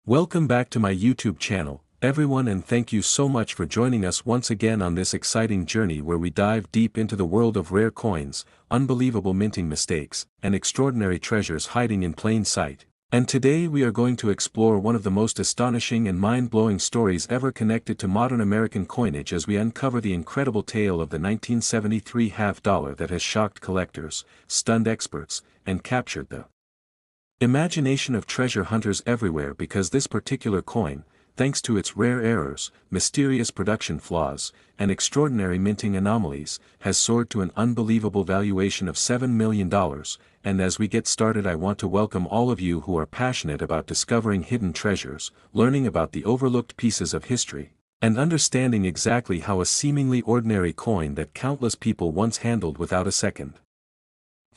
Welcome back to my YouTube channel, everyone, and thank you so much for joining us once again on this exciting journey where we dive deep into the world of rare coins, unbelievable minting mistakes, and extraordinary treasures hiding in plain sight. And today we are going to explore one of the most astonishing and mind-blowing stories ever connected to modern American coinage as we uncover the incredible tale of the 1973 half dollar that has shocked collectors, stunned experts, and captured the imagination of treasure hunters everywhere, because this particular coin, thanks to its rare errors, mysterious production flaws, and extraordinary minting anomalies, has soared to an unbelievable valuation of $7 million. And as we get started, I want to welcome all of you who are passionate about discovering hidden treasures, learning about the overlooked pieces of history, and understanding exactly how a seemingly ordinary coin that countless people once handled without a second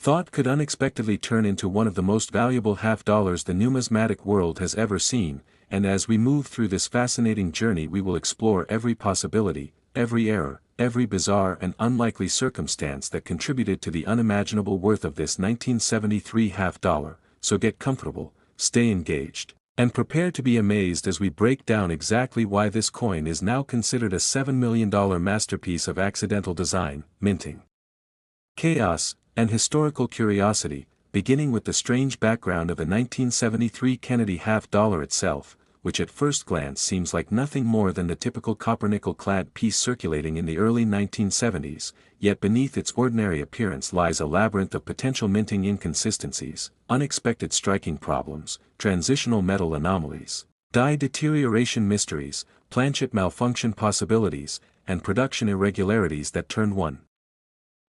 thought could unexpectedly turn into one of the most valuable half dollars the numismatic world has ever seen. And as we move through this fascinating journey, we will explore every possibility, every error, every bizarre and unlikely circumstance that contributed to the unimaginable worth of this 1973 half dollar. So get comfortable, stay engaged, and prepare to be amazed as we break down exactly why this coin is now considered a $7 million masterpiece of accidental design, minting, chaos, and historical curiosity, beginning with the strange background of the 1973 Kennedy half dollar itself, which at first glance seems like nothing more than the typical copper-nickel-clad piece circulating in the early 1970s, yet beneath its ordinary appearance lies a labyrinth of potential minting inconsistencies, unexpected striking problems, transitional metal anomalies, die deterioration mysteries, planchet malfunction possibilities, and production irregularities that turned one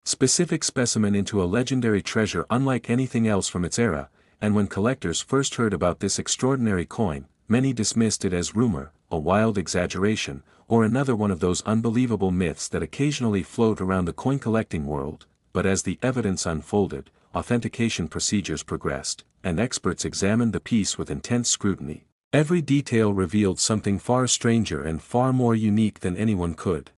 specific specimen into a legendary treasure unlike anything else from its era. And when collectors first heard about this extraordinary coin, many dismissed it as rumor, a wild exaggeration, or another one of those unbelievable myths that occasionally float around the coin collecting world. But as the evidence unfolded, authentication procedures progressed, and experts examined the piece with intense scrutiny, every detail revealed something far stranger and far more unique than anyone could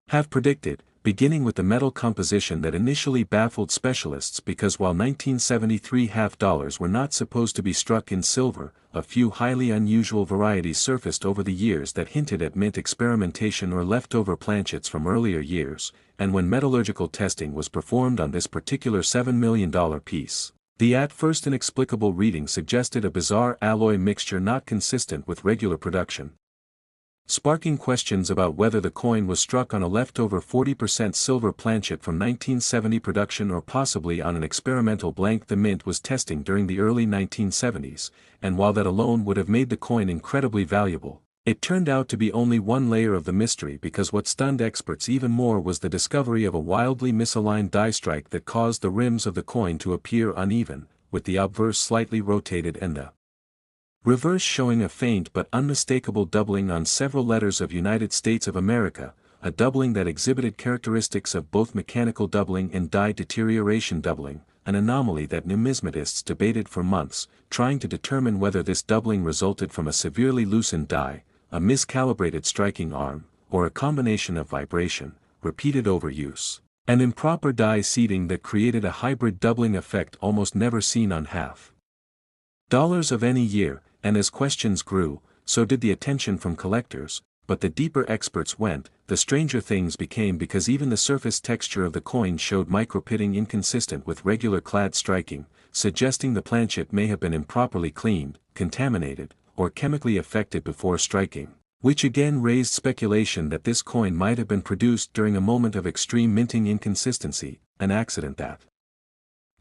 have predicted. Beginning with the metal composition that initially baffled specialists, because while 1973 half dollars were not supposed to be struck in silver, a few highly unusual varieties surfaced over the years that hinted at mint experimentation or leftover planchets from earlier years. And when metallurgical testing was performed on this particular $7 million piece, the at first inexplicable reading suggested a bizarre alloy mixture not consistent with regular production, sparking questions about whether the coin was struck on a leftover 40% silver planchet from 1970 production or possibly on an experimental blank the mint was testing during the early 1970s. And while that alone would have made the coin incredibly valuable, it turned out to be only one layer of the mystery, because what stunned experts even more was the discovery of a wildly misaligned die strike that caused the rims of the coin to appear uneven, with the obverse slightly rotated and the reverse showing a faint but unmistakable doubling on several letters of United States of America, a doubling that exhibited characteristics of both mechanical doubling and die deterioration doubling, an anomaly that numismatists debated for months, trying to determine whether this doubling resulted from a severely loosened die, a miscalibrated striking arm, or a combination of vibration, repeated overuse, and improper die seating that created a hybrid doubling effect almost never seen on half dollars of any year. And as questions grew, so did the attention from collectors. But the deeper experts went, the stranger things became, because even the surface texture of the coin showed micropitting inconsistent with regular clad striking, suggesting the planchet may have been improperly cleaned, contaminated, or chemically affected before striking, which again raised speculation that this coin might have been produced during a moment of extreme minting inconsistency, an accident that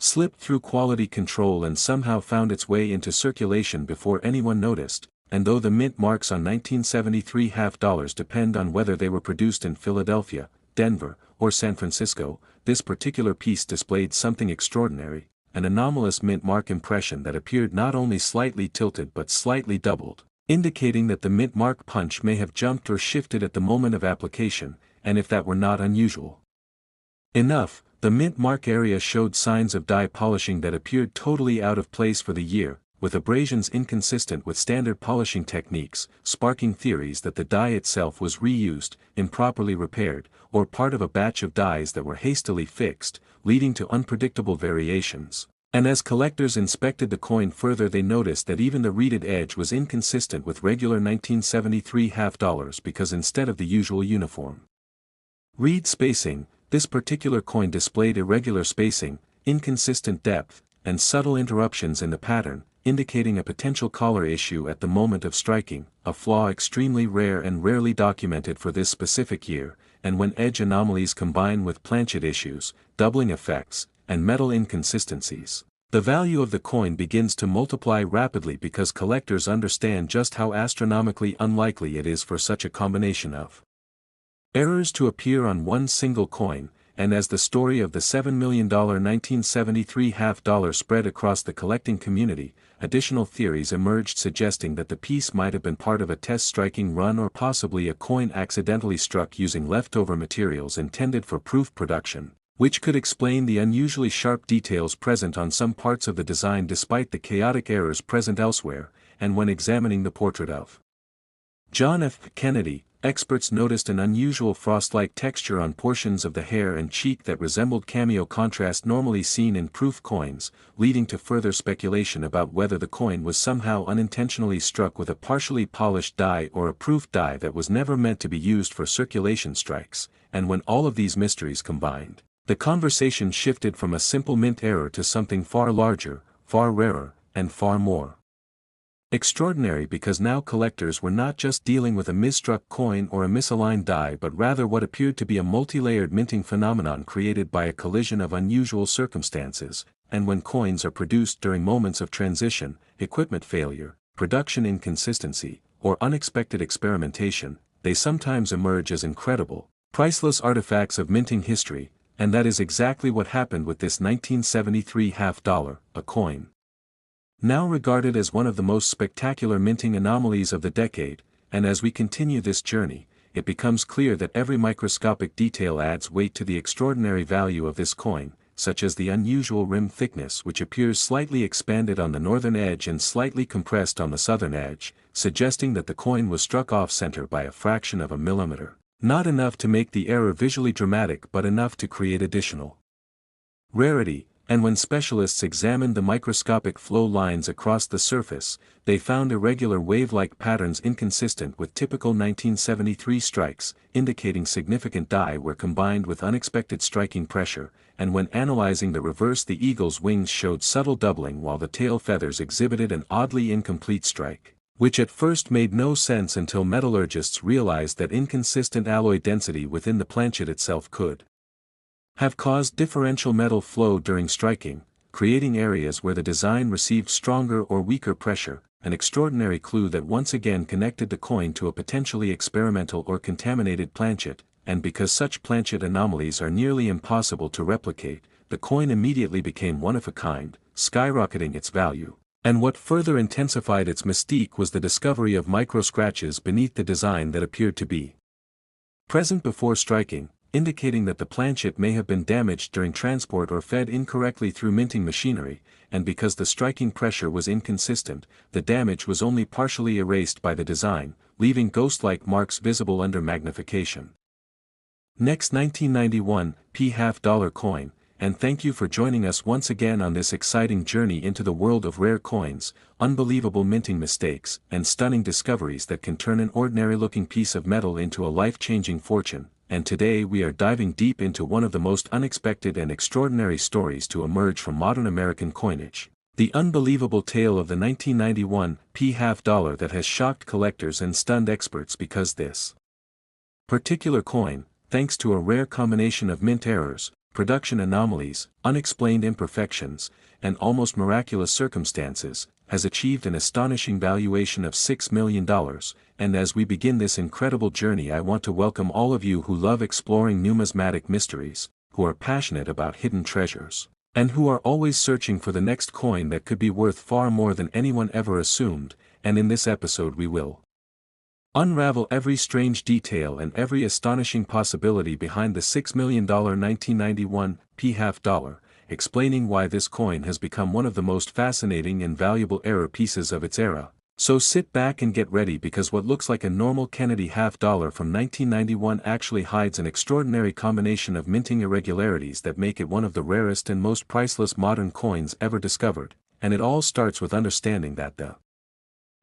slipped through quality control and somehow found its way into circulation before anyone noticed. And though the mint marks on 1973 half dollars depend on whether they were produced in Philadelphia, Denver, or San Francisco, this particular piece displayed something extraordinary, an anomalous mint mark impression that appeared not only slightly tilted but slightly doubled, indicating that the mint mark punch may have jumped or shifted at the moment of application. And if that were not unusual enough, the mint mark area showed signs of die polishing that appeared totally out of place for the year, with abrasions inconsistent with standard polishing techniques, sparking theories that the die itself was reused, improperly repaired, or part of a batch of dies that were hastily fixed, leading to unpredictable variations. And as collectors inspected the coin further, they noticed that even the reeded edge was inconsistent with regular 1973 half dollars, because instead of the usual uniform reed spacing, this particular coin displayed irregular spacing, inconsistent depth, and subtle interruptions in the pattern, indicating a potential collar issue at the moment of striking, a flaw extremely rare and rarely documented for this specific year. And when edge anomalies combine with planchet issues, doubling effects, and metal inconsistencies, the value of the coin begins to multiply rapidly, because collectors understand just how astronomically unlikely it is for such a combination of errors to appear on one single coin. And as the story of the $7 million 1973 half dollar spread across the collecting community, additional theories emerged suggesting that the piece might have been part of a test striking run, or possibly a coin accidentally struck using leftover materials intended for proof production, which could explain the unusually sharp details present on some parts of the design despite the chaotic errors present elsewhere. And when examining the portrait of John F. Kennedy, experts noticed an unusual frost-like texture on portions of the hair and cheek that resembled cameo contrast normally seen in proof coins, leading to further speculation about whether the coin was somehow unintentionally struck with a partially polished die or a proof die that was never meant to be used for circulation strikes. And when all of these mysteries combined, the conversation shifted from a simple mint error to something far larger, far rarer, and far more extraordinary, because now collectors were not just dealing with a misstruck coin or a misaligned die, but rather what appeared to be a multi-layered minting phenomenon created by a collision of unusual circumstances. And when coins are produced during moments of transition, equipment failure, production inconsistency, or unexpected experimentation, they sometimes emerge as incredible, priceless artifacts of minting history. And that is exactly what happened with this 1973 half dollar, a coin now regarded as one of the most spectacular minting anomalies of the decade. And as we continue this journey, it becomes clear that every microscopic detail adds weight to the extraordinary value of this coin, such as the unusual rim thickness, which appears slightly expanded on the northern edge and slightly compressed on the southern edge, suggesting that the coin was struck off-center by a fraction of a millimeter. Not enough to make the error visually dramatic, but enough to create additional rarity. And when specialists examined the microscopic flow lines across the surface, they found irregular wave-like patterns inconsistent with typical 1973 strikes, indicating significant die wear combined with unexpected striking pressure. And when analyzing the reverse, the eagle's wings showed subtle doubling while the tail feathers exhibited an oddly incomplete strike, which at first made no sense until metallurgists realized that inconsistent alloy density within the planchet itself could have caused differential metal flow during striking, creating areas where the design received stronger or weaker pressure, an extraordinary clue that once again connected the coin to a potentially experimental or contaminated planchet. And because such planchet anomalies are nearly impossible to replicate, the coin immediately became one of a kind, skyrocketing its value. And what further intensified its mystique was the discovery of micro-scratches beneath the design that appeared to be present before striking, indicating that the planchet may have been damaged during transport or fed incorrectly through minting machinery. And because the striking pressure was inconsistent, the damage was only partially erased by the design, leaving ghost-like marks visible under magnification. Next, 1991 P half dollar coin. And thank you for joining us once again on this exciting journey into the world of rare coins, unbelievable minting mistakes, and stunning discoveries that can turn an ordinary-looking piece of metal into a life-changing fortune. And today we are diving deep into one of the most unexpected and extraordinary stories to emerge from modern American coinage. The unbelievable tale of the 1991 P half dollar that has shocked collectors and stunned experts, because this particular coin, thanks to a rare combination of mint errors, production anomalies, unexplained imperfections, and almost miraculous circumstances, has achieved an astonishing valuation of $6 million. And as we begin this incredible journey, I want to welcome all of you who love exploring numismatic mysteries, who are passionate about hidden treasures, and who are always searching for the next coin that could be worth far more than anyone ever assumed. And in this episode we will unravel every strange detail and every astonishing possibility behind the $6 million 1991 P half dollar, explaining why this coin has become one of the most fascinating and valuable error pieces of its era. So sit back and get ready, because what looks like a normal Kennedy half-dollar from 1991 actually hides an extraordinary combination of minting irregularities that make it one of the rarest and most priceless modern coins ever discovered, and it all starts with understanding that the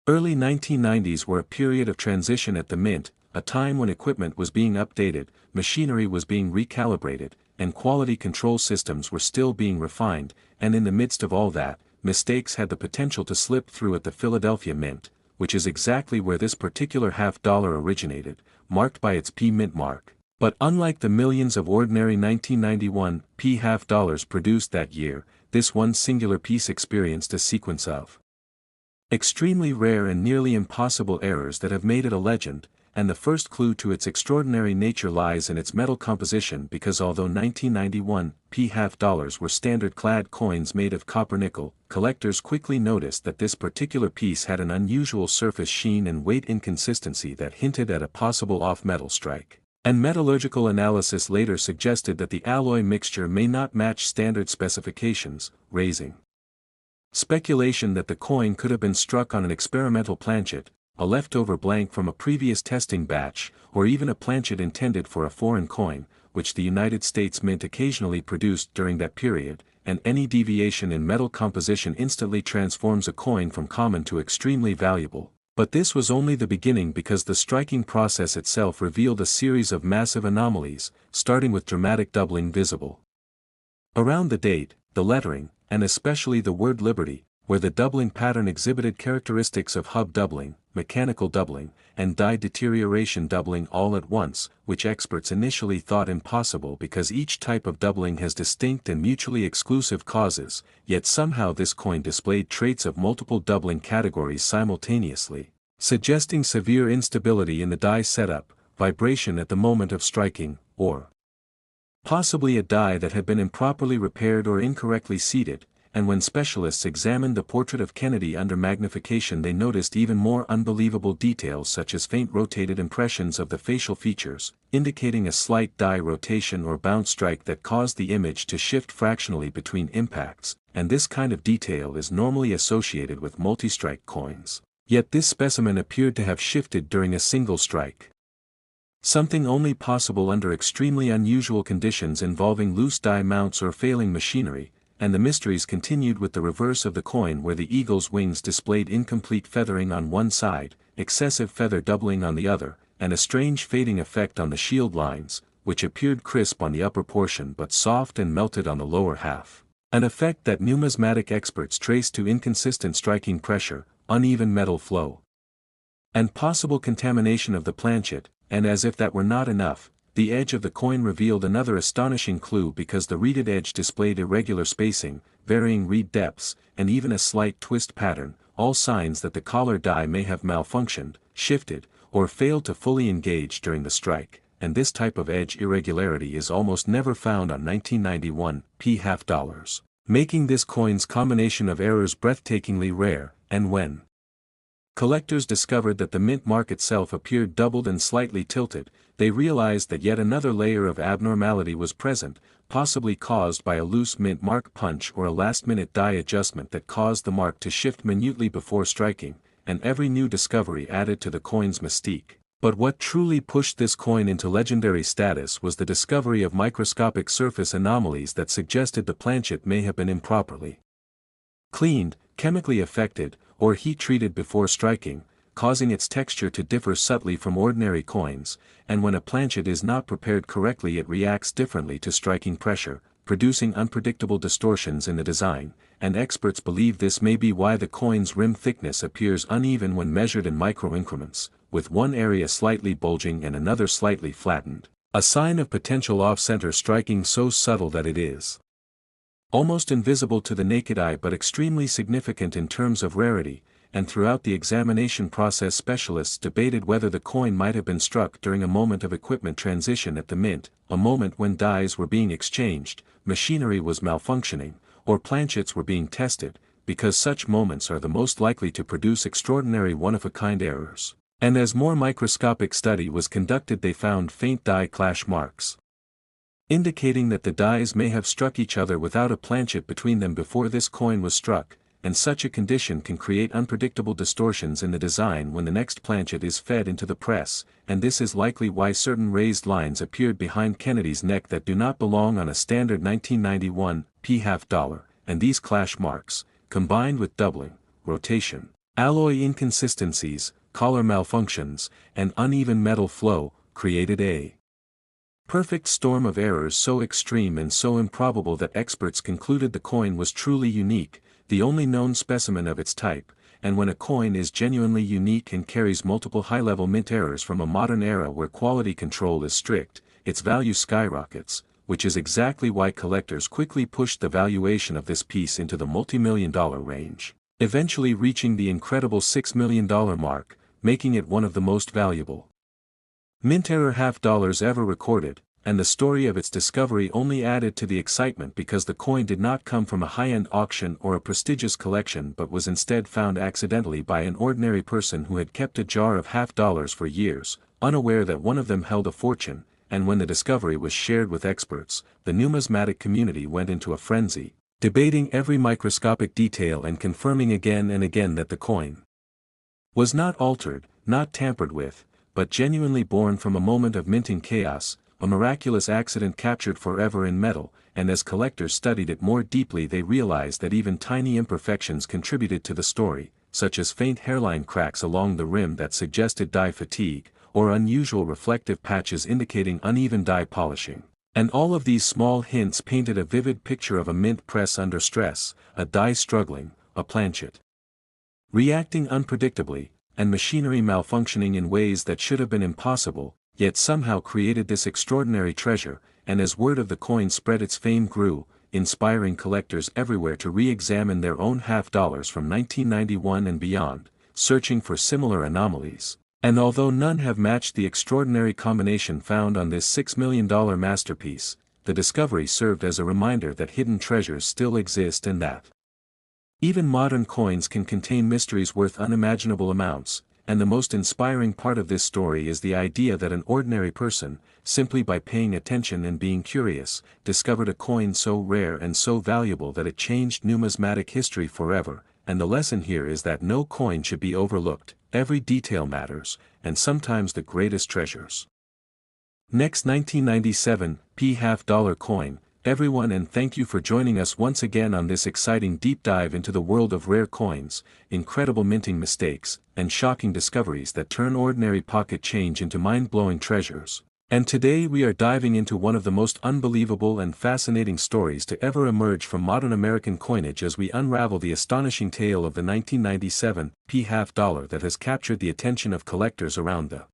early 1990s were a period of transition at the mint, a time when equipment was being updated, machinery was being recalibrated, and quality control systems were still being refined, and in the midst of all that, mistakes had the potential to slip through at the Philadelphia Mint, which is exactly where this particular half-dollar originated, marked by its P Mint mark. But unlike the millions of ordinary 1991 P half-dollars produced that year, this one singular piece experienced a sequence of extremely rare and nearly impossible errors that have made it a legend, and the first clue to its extraordinary nature lies in its metal composition, because although 1991 P half-dollars were standard-clad coins made of copper-nickel, collectors quickly noticed that this particular piece had an unusual surface sheen and weight inconsistency that hinted at a possible off-metal strike. And metallurgical analysis later suggested that the alloy mixture may not match standard specifications, raising speculation that the coin could have been struck on an experimental planchet, a leftover blank from a previous testing batch, or even a planchet intended for a foreign coin, which the United States Mint occasionally produced during that period, and any deviation in metal composition instantly transforms a coin from common to extremely valuable. But this was only the beginning, because the striking process itself revealed a series of massive anomalies, starting with dramatic doubling visible around the date, the lettering, and especially the word Liberty, where the doubling pattern exhibited characteristics of hub doubling, mechanical doubling, and die deterioration doubling all at once, which experts initially thought impossible because each type of doubling has distinct and mutually exclusive causes, yet somehow this coin displayed traits of multiple doubling categories simultaneously, suggesting severe instability in the die setup, vibration at the moment of striking, or possibly a die that had been improperly repaired or incorrectly seated. And when specialists examined the portrait of Kennedy under magnification, they noticed even more unbelievable details, such as faint rotated impressions of the facial features, indicating a slight die rotation or bounce strike that caused the image to shift fractionally between impacts, and this kind of detail is normally associated with multi-strike coins. Yet this specimen appeared to have shifted during a single strike. Something only possible under extremely unusual conditions involving loose die mounts or failing machinery. And the mysteries continued with the reverse of the coin, where the eagle's wings displayed incomplete feathering on one side, excessive feather doubling on the other, and a strange fading effect on the shield lines, which appeared crisp on the upper portion but soft and melted on the lower half. An effect that numismatic experts traced to inconsistent striking pressure, uneven metal flow, and possible contamination of the planchet. And as if that were not enough, the edge of the coin revealed another astonishing clue, because the reeded edge displayed irregular spacing, varying reed depths, and even a slight twist pattern, all signs that the collar die may have malfunctioned, shifted, or failed to fully engage during the strike, and this type of edge irregularity is almost never found on 1991 P half-dollars, making this coin's combination of errors breathtakingly rare. And when collectors discovered that the mint mark itself appeared doubled and slightly tilted, they realized that yet another layer of abnormality was present, possibly caused by a loose mint mark punch or a last-minute die adjustment that caused the mark to shift minutely before striking, and every new discovery added to the coin's mystique. But what truly pushed this coin into legendary status was the discovery of microscopic surface anomalies that suggested the planchet may have been improperly cleaned, chemically affected, or heat-treated before striking, causing its texture to differ subtly from ordinary coins, and when a planchet is not prepared correctly it reacts differently to striking pressure, producing unpredictable distortions in the design, and experts believe this may be why the coin's rim thickness appears uneven when measured in micro-increments, with one area slightly bulging and another slightly flattened, a sign of potential off-center striking so subtle that it is almost invisible to the naked eye but extremely significant in terms of rarity. And throughout the examination process, specialists debated whether the coin might have been struck during a moment of equipment transition at the mint, a moment when dies were being exchanged, machinery was malfunctioning, or planchets were being tested, because such moments are the most likely to produce extraordinary one-of-a-kind errors. And as more microscopic study was conducted, they found faint die clash marks, indicating that the dies may have struck each other without a planchet between them before this coin was struck, and such a condition can create unpredictable distortions in the design when the next planchet is fed into the press, and this is likely why certain raised lines appeared behind Kennedy's neck that do not belong on a standard 1991 p-half dollar, and these clash marks, combined with doubling, rotation, alloy inconsistencies, collar malfunctions, and uneven metal flow, created a perfect storm of errors so extreme and so improbable that experts concluded the coin was truly unique, the only known specimen of its type, and when a coin is genuinely unique and carries multiple high-level mint errors from a modern era where quality control is strict, its value skyrockets, which is exactly why collectors quickly pushed the valuation of this piece into the multi-million-dollar range, eventually reaching the incredible $6 million mark, making it one of the most valuable mint error half dollars ever recorded, and the story of its discovery only added to the excitement because the coin did not come from a high-end auction or a prestigious collection but was instead found accidentally by an ordinary person who had kept a jar of half dollars for years, unaware that one of them held a fortune, and when the discovery was shared with experts, the numismatic community went into a frenzy, debating every microscopic detail and confirming again and again that the coin was not altered, not tampered with, but genuinely born from a moment of minting chaos, a miraculous accident captured forever in metal, and as collectors studied it more deeply they realized that even tiny imperfections contributed to the story, such as faint hairline cracks along the rim that suggested die fatigue, or unusual reflective patches indicating uneven die polishing. And all of these small hints painted a vivid picture of a mint press under stress, a die struggling, a planchet reacting unpredictably, and machinery malfunctioning in ways that should have been impossible, yet somehow created this extraordinary treasure, and as word of the coin spread its fame grew, inspiring collectors everywhere to re-examine their own half dollars from 1991 and beyond, searching for similar anomalies. And although none have matched the extraordinary combination found on this $6 million masterpiece, the discovery served as a reminder that hidden treasures still exist and that even modern coins can contain mysteries worth unimaginable amounts, and the most inspiring part of this story is the idea that an ordinary person, simply by paying attention and being curious, discovered a coin so rare and so valuable that it changed numismatic history forever, and the lesson here is that no coin should be overlooked, every detail matters, and sometimes the greatest treasures. Next 1997 p-half dollar coin, everyone, and thank you for joining us once again on this exciting deep dive into the world of rare coins, incredible minting mistakes, and shocking discoveries that turn ordinary pocket change into mind-blowing treasures. And today we are diving into one of the most unbelievable and fascinating stories to ever emerge from modern American coinage as we unravel the astonishing tale of the 1997 p-half dollar that has captured the attention of collectors around the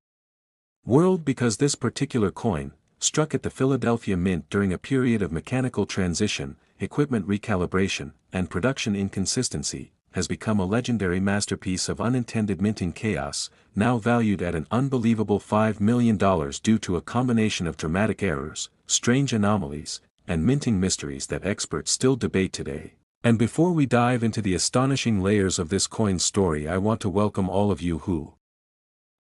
world because this particular coin, struck at the Philadelphia Mint during a period of mechanical transition, equipment recalibration, and production inconsistency, has become a legendary masterpiece of unintended minting chaos, now valued at an unbelievable $5 million due to a combination of dramatic errors, strange anomalies, and minting mysteries that experts still debate today. And before we dive into the astonishing layers of this coin's story, I want to welcome all of you who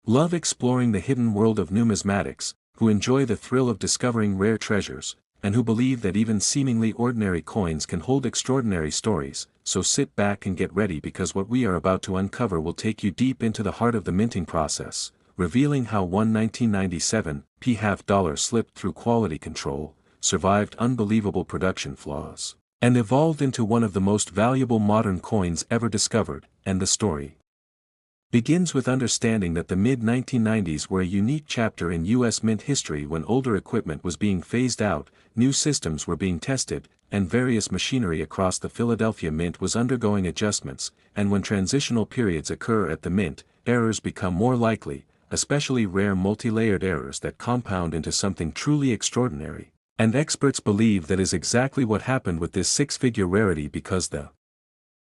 love exploring the hidden world of numismatics, who enjoy the thrill of discovering rare treasures, and who believe that even seemingly ordinary coins can hold extraordinary stories. So sit back and get ready because what we are about to uncover will take you deep into the heart of the minting process, revealing how one 1997 p-half dollar slipped through quality control, survived unbelievable production flaws, and evolved into one of the most valuable modern coins ever discovered. And the story begins with understanding that the mid-1990s were a unique chapter in U.S. mint history when older equipment was being phased out, new systems were being tested, and various machinery across the Philadelphia Mint was undergoing adjustments, and when transitional periods occur at the Mint, errors become more likely, especially rare multi-layered errors that compound into something truly extraordinary. And experts believe that is exactly what happened with this six-figure rarity because the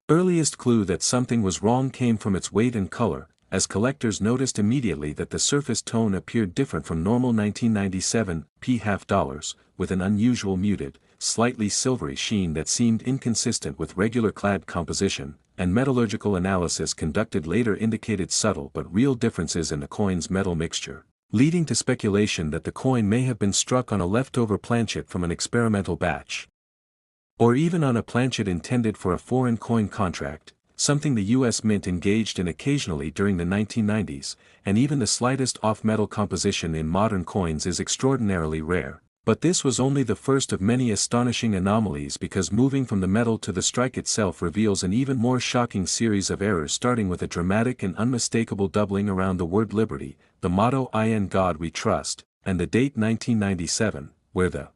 earliest clue that something was wrong came from its weight and color, as collectors noticed immediately that the surface tone appeared different from normal 1997 p-half dollars, with an unusual muted, slightly silvery sheen that seemed inconsistent with regular clad composition, and metallurgical analysis conducted later indicated subtle but real differences in the coin's metal mixture, leading to speculation that the coin may have been struck on a leftover planchet from an experimental batch. or even on a planchet intended for a foreign coin contract, something the U.S. Mint engaged in occasionally during the 1990s, and even the slightest off-metal composition in modern coins is extraordinarily rare. But this was only the first of many astonishing anomalies, because moving from the metal to the strike itself reveals an even more shocking series of errors, starting with a dramatic and unmistakable doubling around the word liberty, the motto "In God We Trust," and the date 1997, where the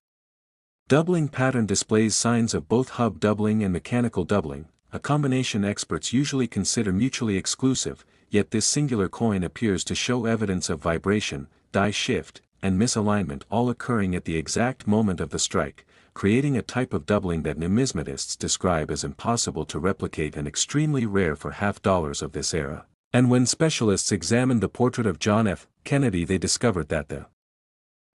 doubling pattern displays signs of both hub doubling and mechanical doubling, a combination experts usually consider mutually exclusive, yet this singular coin appears to show evidence of vibration, die shift, and misalignment all occurring at the exact moment of the strike, creating a type of doubling that numismatists describe as impossible to replicate and extremely rare for half dollars of this era. And when specialists examined the portrait of John F. Kennedy, they discovered that the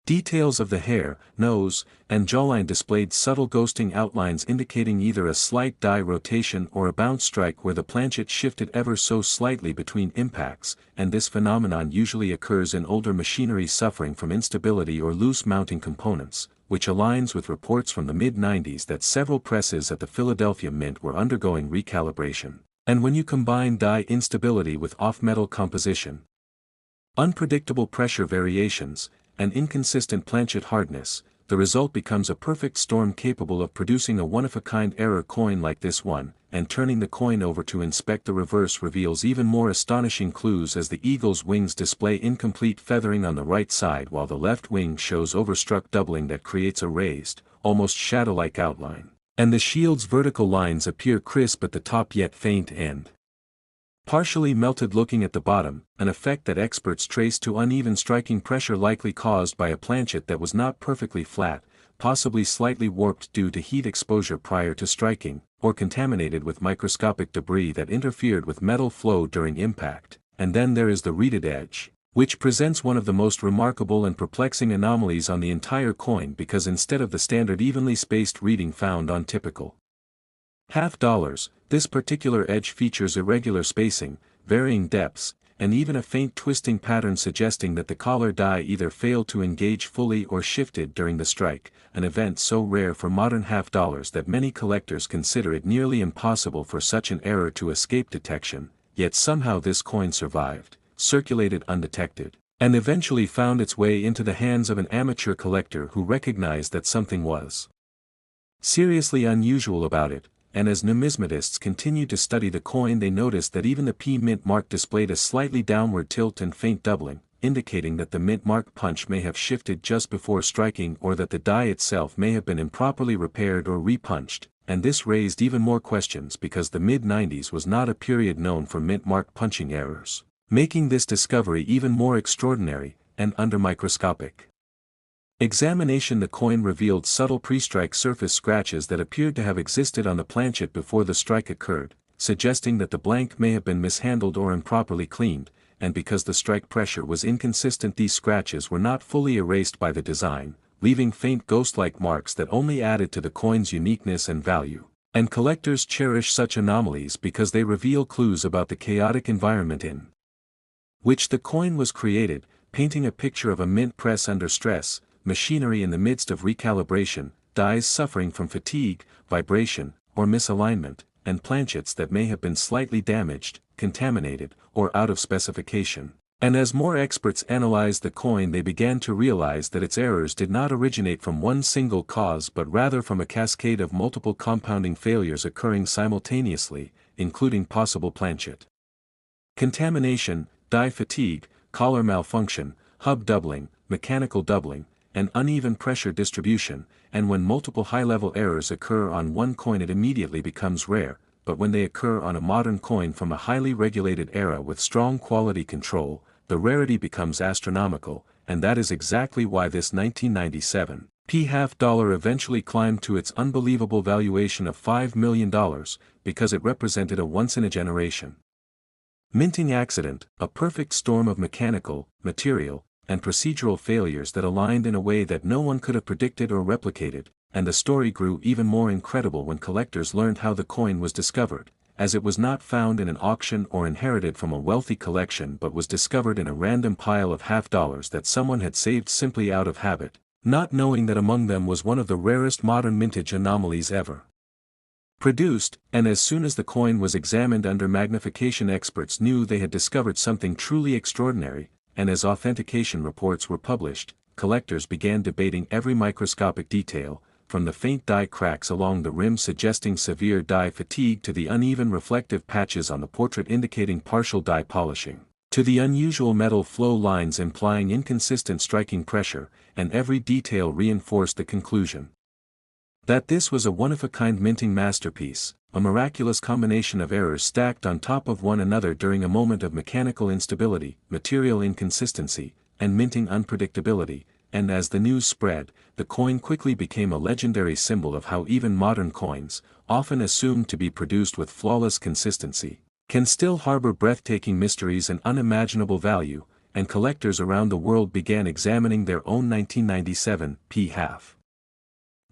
details of the hair, nose, and jawline displayed subtle ghosting outlines indicating either a slight die rotation or a bounce strike where the planchet shifted ever so slightly between impacts, and this phenomenon usually occurs in older machinery suffering from instability or loose mounting components, which aligns with reports from the mid-90s that several presses at the Philadelphia Mint were undergoing recalibration. And when you combine die instability with off-metal composition, unpredictable pressure variations, and inconsistent planchet hardness, the result becomes a perfect storm capable of producing a one-of-a-kind error coin like this one, and turning the coin over to inspect the reverse reveals even more astonishing clues, as the eagle's wings display incomplete feathering on the right side while the left wing shows overstruck doubling that creates a raised, almost shadow-like outline, and the shield's vertical lines appear crisp at the top yet faint and partially melted looking at the bottom, an effect that experts trace to uneven striking pressure likely caused by a planchet that was not perfectly flat, possibly slightly warped due to heat exposure prior to striking, or contaminated with microscopic debris that interfered with metal flow during impact. And then there is the reeded edge, which presents one of the most remarkable and perplexing anomalies on the entire coin, because instead of the standard evenly spaced reeding found on typical half dollars, this particular edge features irregular spacing, varying depths, and even a faint twisting pattern suggesting that the collar die either failed to engage fully or shifted during the strike, an event so rare for modern half dollars that many collectors consider it nearly impossible for such an error to escape detection. Yet somehow this coin survived, circulated undetected, and eventually found its way into the hands of an amateur collector who recognized that something was seriously unusual about it. And as numismatists continued to study the coin, they noticed that even the P mint mark displayed a slightly downward tilt and faint doubling, indicating that the mint mark punch may have shifted just before striking, or that the die itself may have been improperly repaired or repunched, and this raised even more questions because the mid-90s was not a period known for mint mark punching errors, making this discovery even more extraordinary, and under microscopic examination the coin revealed subtle pre-strike surface scratches that appeared to have existed on the planchet before the strike occurred, suggesting that the blank may have been mishandled or improperly cleaned, and because the strike pressure was inconsistent these scratches were not fully erased by the design, leaving faint ghost-like marks that only added to the coin's uniqueness and value. And collectors cherish such anomalies because they reveal clues about the chaotic environment in which the coin was created, painting a picture of a mint press under stress, machinery in the midst of recalibration, dies suffering from fatigue, vibration, or misalignment, and planchets that may have been slightly damaged, contaminated, or out of specification. And as more experts analyzed the coin, they began to realize that its errors did not originate from one single cause but rather from a cascade of multiple compounding failures occurring simultaneously, including possible planchet contamination, die fatigue, collar malfunction, hub doubling, mechanical doubling, and uneven pressure distribution. And when multiple high-level errors occur on one coin it immediately becomes rare, but when they occur on a modern coin from a highly regulated era with strong quality control, the rarity becomes astronomical, and that is exactly why this 1997 P half dollar eventually climbed to its unbelievable valuation of $5 million, because it represented a once-in-a-generation minting accident, a perfect storm of mechanical, material, and procedural failures that aligned in a way that no one could have predicted or replicated. And the story grew even more incredible when collectors learned how the coin was discovered, as it was not found in an auction or inherited from a wealthy collection but was discovered in a random pile of half dollars that someone had saved simply out of habit, not knowing that among them was one of the rarest modern mintage anomalies ever. produced, and as soon as the coin was examined under magnification, experts knew they had discovered something truly extraordinary, and as authentication reports were published, collectors began debating every microscopic detail, from the faint dye cracks along the rim suggesting severe dye fatigue to the uneven reflective patches on the portrait indicating partial dye polishing, to the unusual metal flow lines implying inconsistent striking pressure, and every detail reinforced the conclusion that this was a one-of-a-kind minting masterpiece, a miraculous combination of errors stacked on top of one another during a moment of mechanical instability, material inconsistency, and minting unpredictability. And as the news spread, the coin quickly became a legendary symbol of how even modern coins, often assumed to be produced with flawless consistency, can still harbor breathtaking mysteries and unimaginable value, and collectors around the world began examining their own 1997 p-half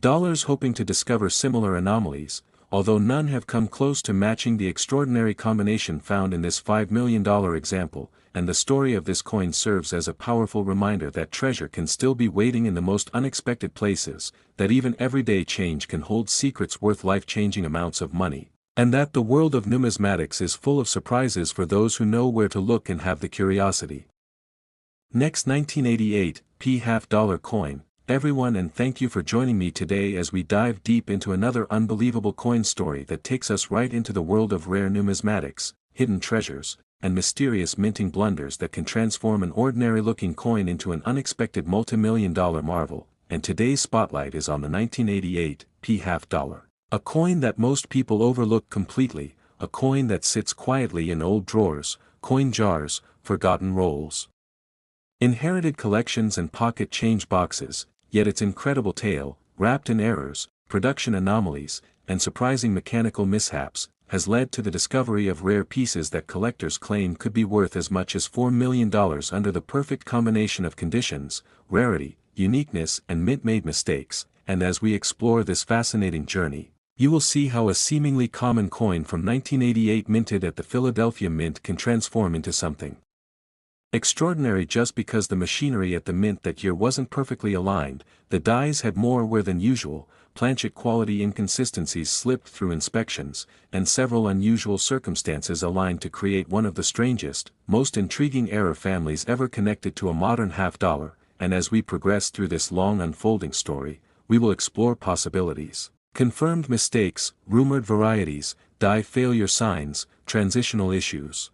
dollars hoping to discover similar anomalies, although none have come close to matching the extraordinary combination found in this $5 million example, and the story of this coin serves as a powerful reminder that treasure can still be waiting in the most unexpected places, that even everyday change can hold secrets worth life-changing amounts of money, and that the world of numismatics is full of surprises for those who know where to look and have the curiosity. Next, 1988 p-half dollar coin. Everyone, and thank you for joining me today as we dive deep into another unbelievable coin story that takes us right into the world of rare numismatics, hidden treasures, and mysterious minting blunders that can transform an ordinary-looking coin into an unexpected multi-million-dollar marvel. And today's spotlight is on the 1988 p-half dollar, a coin that most people overlook completely, a coin that sits quietly in old drawers, coin jars, forgotten rolls, inherited collections and pocket change boxes. Yet its incredible tale, wrapped in errors, production anomalies, and surprising mechanical mishaps, has led to the discovery of rare pieces that collectors claim could be worth as much as $4 million under the perfect combination of conditions, rarity, uniqueness, and mint-made mistakes. And as we explore this fascinating journey, you will see how a seemingly common coin from 1988 minted at the Philadelphia Mint can transform into something extraordinary just because the machinery at the mint that year wasn't perfectly aligned, the dies had more wear than usual, planchet quality inconsistencies slipped through inspections, and several unusual circumstances aligned to create one of the strangest, most intriguing error families ever connected to a modern half-dollar. And as we progress through this long unfolding story, we will explore possibilities, confirmed mistakes, rumored varieties, die failure signs, transitional issues,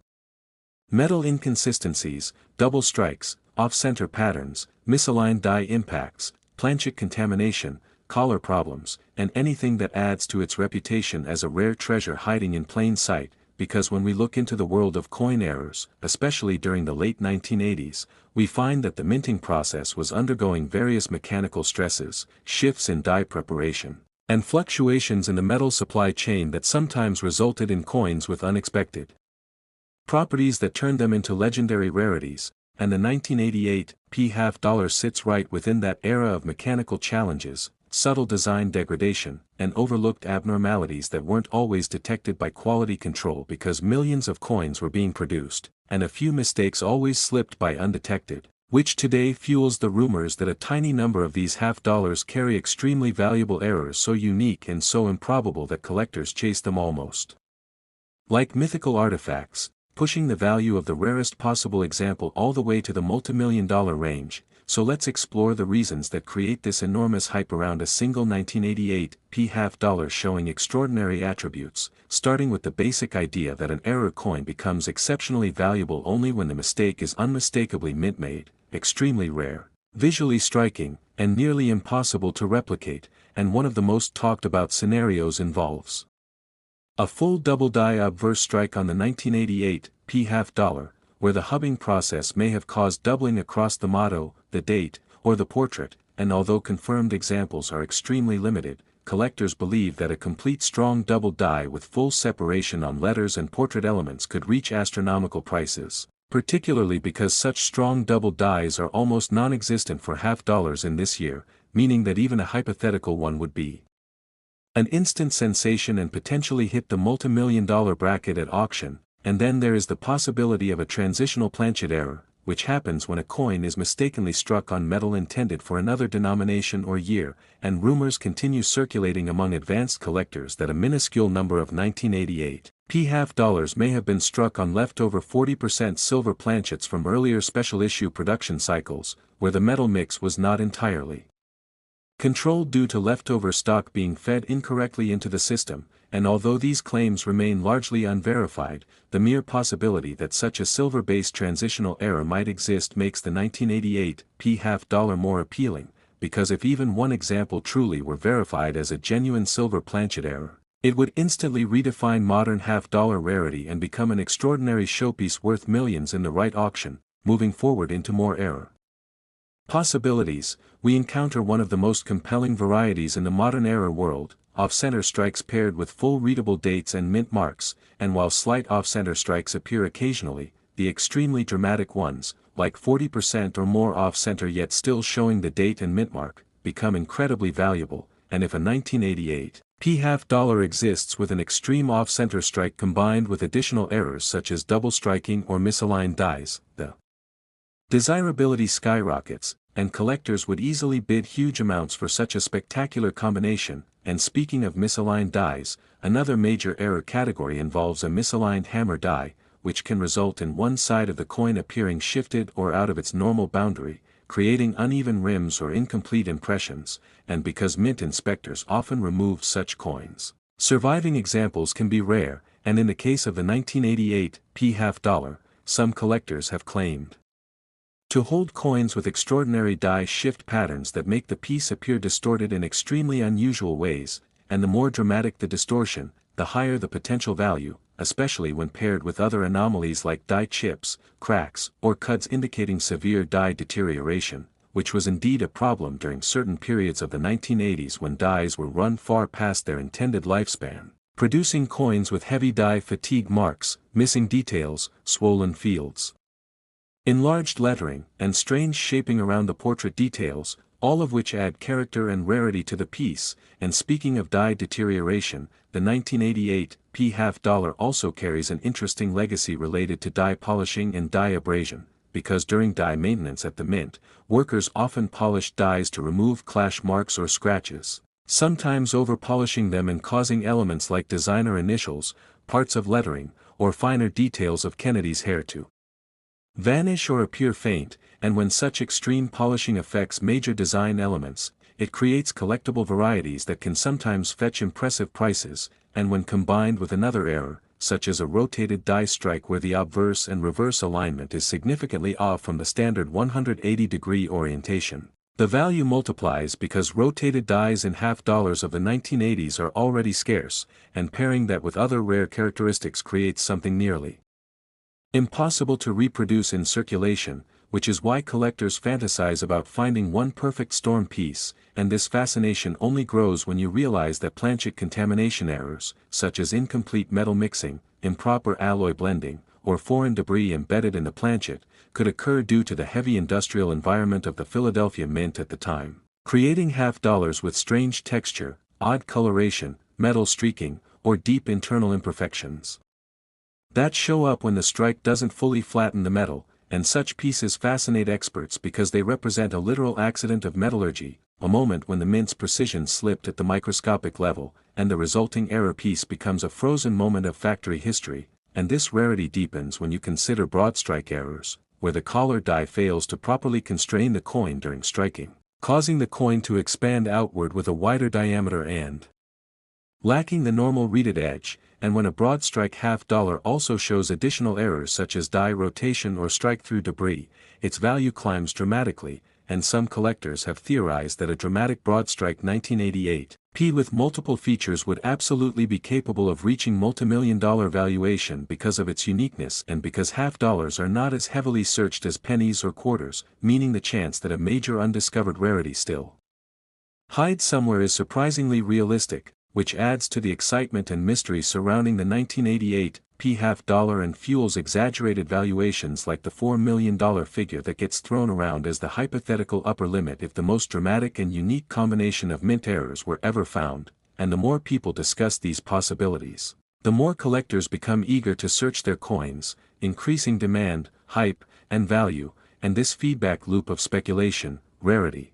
metal inconsistencies, double strikes, off-center patterns, misaligned die impacts, planchet contamination, collar problems, and anything that adds to its reputation as a rare treasure hiding in plain sight. Because when we look into the world of coin errors, especially during the late 1980s, we find that the minting process was undergoing various mechanical stresses, shifts in die preparation, and fluctuations in the metal supply chain that sometimes resulted in coins with unexpected properties that turned them into legendary rarities. And the 1988 p-half dollar sits right within that era of mechanical challenges, subtle design degradation, and overlooked abnormalities that weren't always detected by quality control because millions of coins were being produced, and a few mistakes always slipped by undetected, which today fuels the rumors that a tiny number of these half-dollars carry extremely valuable errors so unique and so improbable that collectors chase them almost like mythical artifacts, pushing the value of the rarest possible example all the way to the multi-million-dollar range. So let's explore the reasons that create this enormous hype around a single 1988 p-half dollar showing extraordinary attributes, starting with the basic idea that an error coin becomes exceptionally valuable only when the mistake is unmistakably mint-made, extremely rare, visually striking, and nearly impossible to replicate. And one of the most talked about scenarios involves a full double die obverse strike on the 1988 p-half dollar, where the hubbing process may have caused doubling across the motto, the date, or the portrait. And although confirmed examples are extremely limited, collectors believe that a complete strong double die with full separation on letters and portrait elements could reach astronomical prices, particularly because such strong double dies are almost non-existent for half-dollars in this year, meaning that even a hypothetical one would be an instant sensation and potentially hit the multi-million-dollar bracket at auction. And then there is the possibility of a transitional planchet error, which happens when a coin is mistakenly struck on metal intended for another denomination or year, and rumors continue circulating among advanced collectors that a minuscule number of 1988 p half dollars may have been struck on leftover 40% silver planchets from earlier special issue production cycles, where the metal mix was not entirely controlled due to leftover stock being fed incorrectly into the system, and although these claims remain largely unverified, the mere possibility that such a silver-based transitional error might exist makes the 1988 p half dollar more appealing, because if even one example truly were verified as a genuine silver planchet error, it would instantly redefine modern half-dollar rarity and become an extraordinary showpiece worth millions in the right auction. Moving forward into more error possibilities, we encounter one of the most compelling varieties in the modern error world: off-center strikes paired with full readable dates and mint marks, and while slight off-center strikes appear occasionally, the extremely dramatic ones, like 40% or more off-center yet still showing the date and mint mark, become incredibly valuable, and if a 1988 p half dollar exists with an extreme off-center strike combined with additional errors such as double striking or misaligned dies, the desirability skyrockets, and collectors would easily bid huge amounts for such a spectacular combination. And speaking of misaligned dies, another major error category involves a misaligned hammer die, which can result in one side of the coin appearing shifted or out of its normal boundary, creating uneven rims or incomplete impressions, and because mint inspectors often remove such coins, surviving examples can be rare, and in the case of the 1988 p half dollar, some collectors have claimed to hold coins with extraordinary die shift patterns that make the piece appear distorted in extremely unusual ways, and the more dramatic the distortion, the higher the potential value, especially when paired with other anomalies like die chips, cracks, or cuts indicating severe die deterioration, which was indeed a problem during certain periods of the 1980s when dies were run far past their intended lifespan, producing coins with heavy die fatigue marks, missing details, swollen fields, enlarged lettering, and strange shaping around the portrait details, all of which add character and rarity to the piece. And speaking of die deterioration, the 1988 p half dollar also carries an interesting legacy related to die polishing and die abrasion, because during die maintenance at the mint, workers often polished dies to remove clash marks or scratches, sometimes over-polishing them and causing elements like designer initials, parts of lettering, or finer details of Kennedy's hair to vanish or appear faint, and when such extreme polishing affects major design elements, it creates collectible varieties that can sometimes fetch impressive prices, and when combined with another error, such as a rotated die strike where the obverse and reverse alignment is significantly off from the standard 180-degree orientation, the value multiplies because rotated dies in half dollars of the 1980s are already scarce, and pairing that with other rare characteristics creates something nearly impossible to reproduce in circulation, which is why collectors fantasize about finding one perfect storm piece, and this fascination only grows when you realize that planchet contamination errors, such as incomplete metal mixing, improper alloy blending, or foreign debris embedded in the planchet, could occur due to the heavy industrial environment of the Philadelphia Mint at the time, creating half dollars with strange texture, odd coloration, metal streaking, or deep internal imperfections that show up when the strike doesn't fully flatten the metal, and such pieces fascinate experts because they represent a literal accident of metallurgy, a moment when the mint's precision slipped at the microscopic level, and the resulting error piece becomes a frozen moment of factory history. And this rarity deepens when you consider broad strike errors, where the collar die fails to properly constrain the coin during striking, causing the coin to expand outward with a wider diameter and lacking the normal reeded edge, and when a broad strike half dollar also shows additional errors such as die rotation or strike through debris, its value climbs dramatically, and some collectors have theorized that a dramatic broad strike 1988 p with multiple features would absolutely be capable of reaching multimillion-dollar valuation because of its uniqueness and because half dollars are not as heavily searched as pennies or quarters, meaning the chance that a major undiscovered rarity still hides somewhere is surprisingly realistic, which adds to the excitement and mystery surrounding the 1988 p half dollar and fuels exaggerated valuations like the $4 million figure that gets thrown around as the hypothetical upper limit if the most dramatic and unique combination of mint errors were ever found. And the more people discuss these possibilities, the more collectors become eager to search their coins, increasing demand, hype, and value, and this feedback loop of speculation, rarity,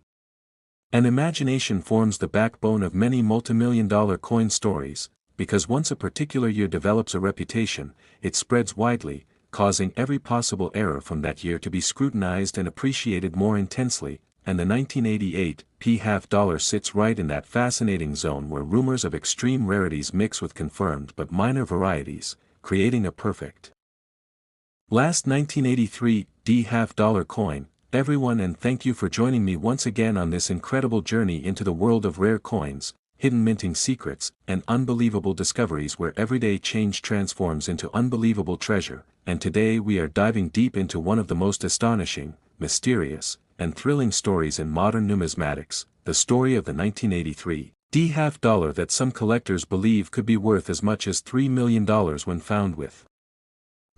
and imagination forms the backbone of many multimillion-dollar coin stories, because once a particular year develops a reputation, it spreads widely, causing every possible error from that year to be scrutinized and appreciated more intensely, and the 1988 p-half-dollar sits right in that fascinating zone where rumors of extreme rarities mix with confirmed but minor varieties, creating a perfect last 1983 d-half-dollar coin. Everyone, and thank you for joining me once again on this incredible journey into the world of rare coins, hidden minting secrets, and unbelievable discoveries where everyday change transforms into unbelievable treasure. And today we are diving deep into one of the most astonishing, mysterious, and thrilling stories in modern numismatics, the story of the 1983 d-half-dollar that some collectors believe could be worth as much as $3 million when found with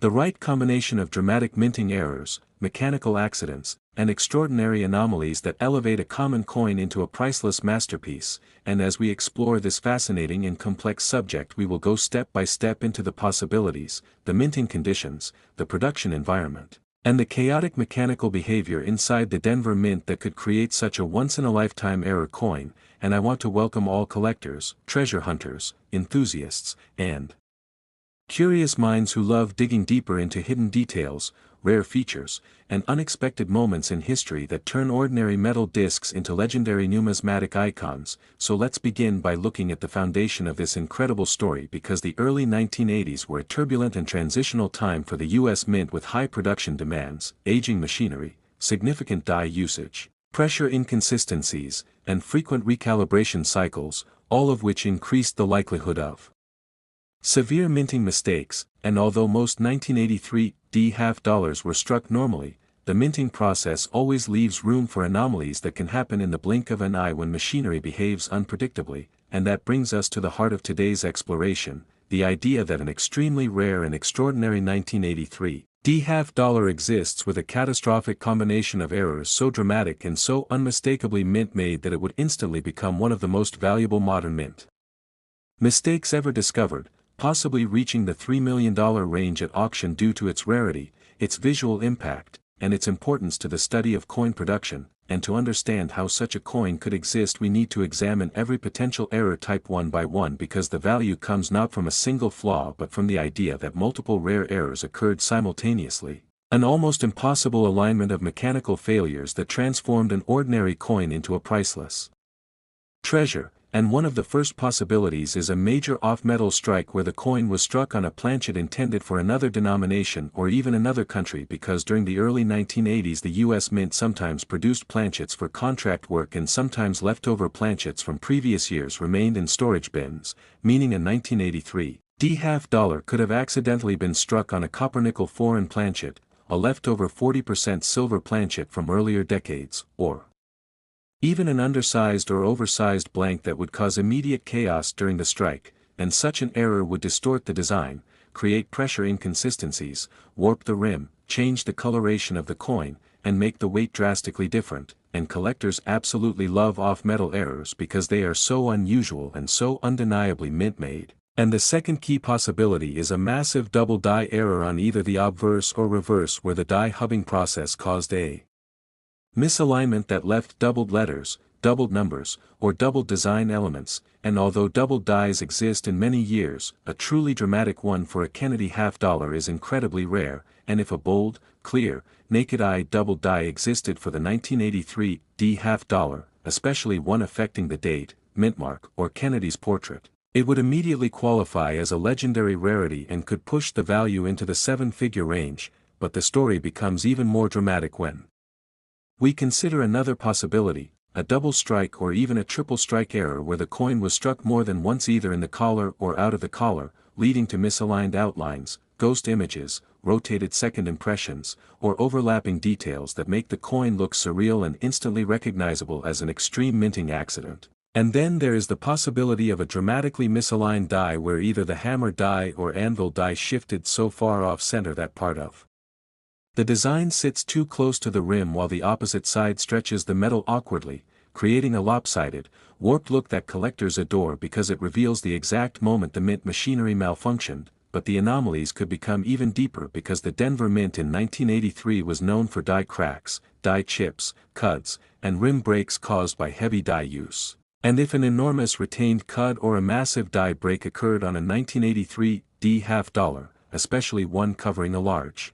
the right combination of dramatic minting errors, mechanical accidents, and extraordinary anomalies that elevate a common coin into a priceless masterpiece. And as we explore this fascinating and complex subject, we will go step by step into the possibilities, the minting conditions, the production environment, and the chaotic mechanical behavior inside the Denver Mint that could create such a once-in-a-lifetime error coin. And I want to welcome all collectors, treasure hunters, enthusiasts, and curious minds who love digging deeper into hidden details, rare features, and unexpected moments in history that turn ordinary metal discs into legendary numismatic icons. So let's begin by looking at the foundation of this incredible story, because the early 1980s were a turbulent and transitional time for the U.S. Mint, with high production demands, aging machinery, significant die usage, pressure inconsistencies, and frequent recalibration cycles, all of which increased the likelihood of severe minting mistakes. And although most 1983 d-half-dollars were struck normally, the minting process always leaves room for anomalies that can happen in the blink of an eye when machinery behaves unpredictably. And that brings us to the heart of today's exploration, the idea that an extremely rare and extraordinary 1983 d-half-dollar exists with a catastrophic combination of errors so dramatic and so unmistakably mint-made that it would instantly become one of the most valuable modern mint mistakes ever discovered, possibly reaching the $3 million range at auction due to its rarity, its visual impact, and its importance to the study of coin production. And to understand how such a coin could exist, we need to examine every potential error type one by one, because the value comes not from a single flaw but from the idea that multiple rare errors occurred simultaneously, an almost impossible alignment of mechanical failures that transformed an ordinary coin into a priceless treasure. And one of the first possibilities is a major off-metal strike where the coin was struck on a planchet intended for another denomination or even another country, because during the early 1980s the U.S. Mint sometimes produced planchets for contract work and sometimes leftover planchets from previous years remained in storage bins, meaning a 1983 d-half-dollar could have accidentally been struck on a copper-nickel foreign planchet, a leftover 40% silver planchet from earlier decades, or even an undersized or oversized blank that would cause immediate chaos during the strike. And such an error would distort the design, create pressure inconsistencies, warp the rim, change the coloration of the coin, and make the weight drastically different. And collectors absolutely love off-metal errors because they are so unusual and so undeniably mint-made. And the second key possibility is a massive double die error on either the obverse or reverse, where the die hubbing process caused a misalignment that left doubled letters, doubled numbers, or doubled design elements. And although doubled dies exist in many years, a truly dramatic one for a Kennedy half-dollar is incredibly rare. And if a bold, clear, naked-eye doubled die existed for the 1983 d-half-dollar, especially one affecting the date, mint mark, or Kennedy's portrait, it would immediately qualify as a legendary rarity and could push the value into the seven-figure range. But the story becomes even more dramatic when we consider another possibility, a double strike or even a triple strike error where the coin was struck more than once, either in the collar or out of the collar, leading to misaligned outlines, ghost images, rotated second impressions, or overlapping details that make the coin look surreal and instantly recognizable as an extreme minting accident. And then there is the possibility of a dramatically misaligned die where either the hammer die or anvil die shifted so far off center that part of the design sits too close to the rim while the opposite side stretches the metal awkwardly, creating a lopsided, warped look that collectors adore because it reveals the exact moment the mint machinery malfunctioned, but the anomalies could become even deeper because the Denver Mint in 1983 was known for die cracks, die chips, cuds, and rim breaks caused by heavy die use. And if an enormous retained cud or a massive die break occurred on a 1983 D half dollar, especially one covering a large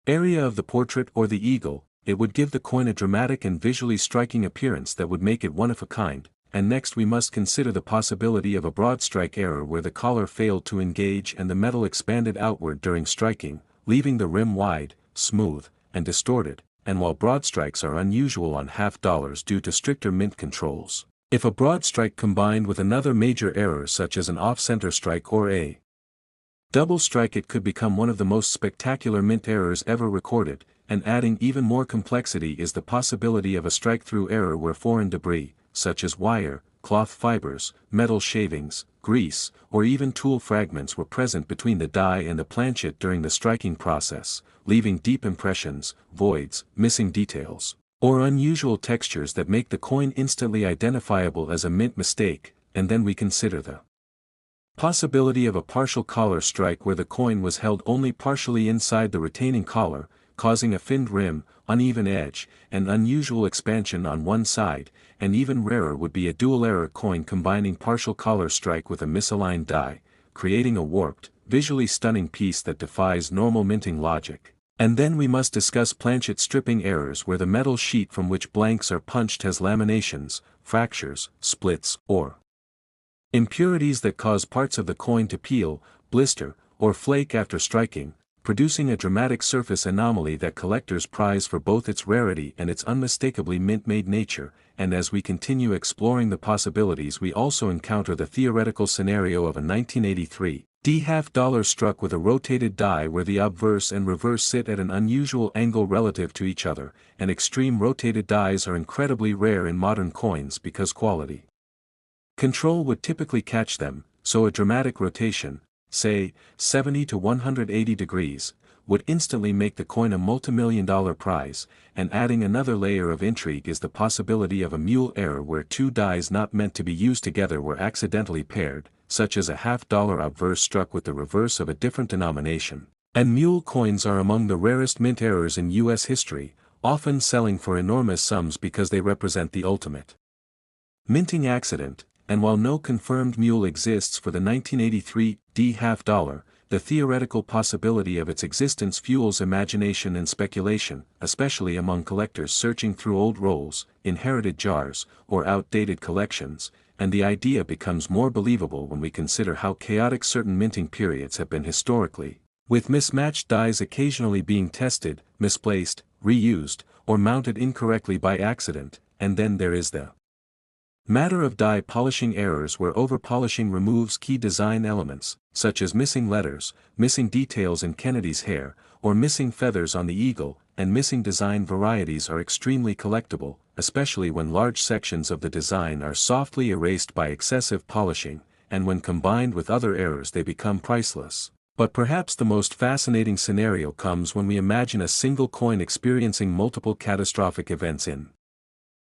area of the portrait or the eagle, it would give the coin a dramatic and visually striking appearance that would make it one of a kind. And next we must consider the possibility of a broad strike error where the collar failed to engage and the metal expanded outward during striking, leaving the rim wide, smooth, and distorted, and while broad strikes are unusual on half dollars due to stricter mint controls, if a broad strike combined with another major error such as an off-center strike or a double strike, it could become one of the most spectacular mint errors ever recorded. And adding even more complexity is the possibility of a strike-through error where foreign debris, such as wire, cloth fibers, metal shavings, grease, or even tool fragments were present between the die and the planchet during the striking process, leaving deep impressions, voids, missing details, or unusual textures that make the coin instantly identifiable as a mint mistake. And then we consider the possibility of a partial collar strike where the coin was held only partially inside the retaining collar, causing a finned rim, uneven edge, and unusual expansion on one side. And even rarer would be a dual-error coin combining partial collar strike with a misaligned die, creating a warped, visually stunning piece that defies normal minting logic. And then we must discuss planchet stripping errors where the metal sheet from which blanks are punched has laminations, fractures, splits, or impurities that cause parts of the coin to peel, blister, or flake after striking, producing a dramatic surface anomaly that collectors prize for both its rarity and its unmistakably mint-made nature. And as we continue exploring the possibilities, we also encounter the theoretical scenario of a 1983 D half dollar struck with a rotated die where the obverse and reverse sit at an unusual angle relative to each other, and extreme rotated dies are incredibly rare in modern coins because quality control would typically catch them, so a dramatic rotation, say, 70 to 180 degrees, would instantly make the coin a multimillion-dollar prize. And adding another layer of intrigue is the possibility of a mule error where two dies not meant to be used together were accidentally paired, such as a half-dollar obverse struck with the reverse of a different denomination. And mule coins are among the rarest mint errors in U.S. history, often selling for enormous sums because they represent the ultimate minting accident. And while no confirmed mule exists for the 1983 D half dollar, the theoretical possibility of its existence fuels imagination and speculation, especially among collectors searching through old rolls, inherited jars, or outdated collections. And the idea becomes more believable when we consider how chaotic certain minting periods have been historically, with mismatched dies occasionally being tested, misplaced, reused, or mounted incorrectly by accident. And then there is the matter of die polishing errors where over-polishing removes key design elements, such as missing letters, missing details in Kennedy's hair, or missing feathers on the eagle. And missing design varieties are extremely collectible, especially when large sections of the design are softly erased by excessive polishing, and when combined with other errors they become priceless. But perhaps the most fascinating scenario comes when we imagine a single coin experiencing multiple catastrophic events in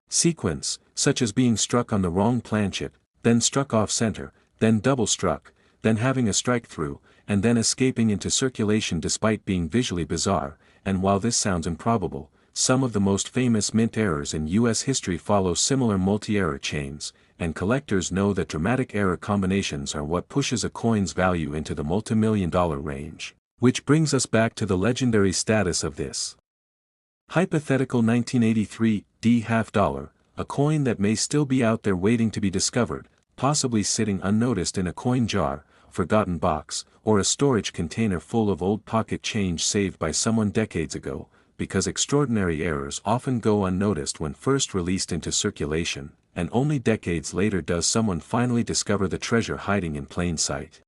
sequence, such as being struck on the wrong planchet, then struck off-center, then double-struck, then having a strike-through, and then escaping into circulation despite being visually bizarre. And while this sounds improbable, some of the most famous mint errors in U.S. history follow similar multi-error chains, and collectors know that dramatic error combinations are what pushes a coin's value into the multi-million-dollar range. Which brings us back to the legendary status of this hypothetical 1983 D half dollar, a coin that may still be out there waiting to be discovered, possibly sitting unnoticed in a coin jar, forgotten box, or a storage container full of old pocket change saved by someone decades ago, because extraordinary errors often go unnoticed when first released into circulation, and only decades later does someone finally discover the treasure hiding in plain sight.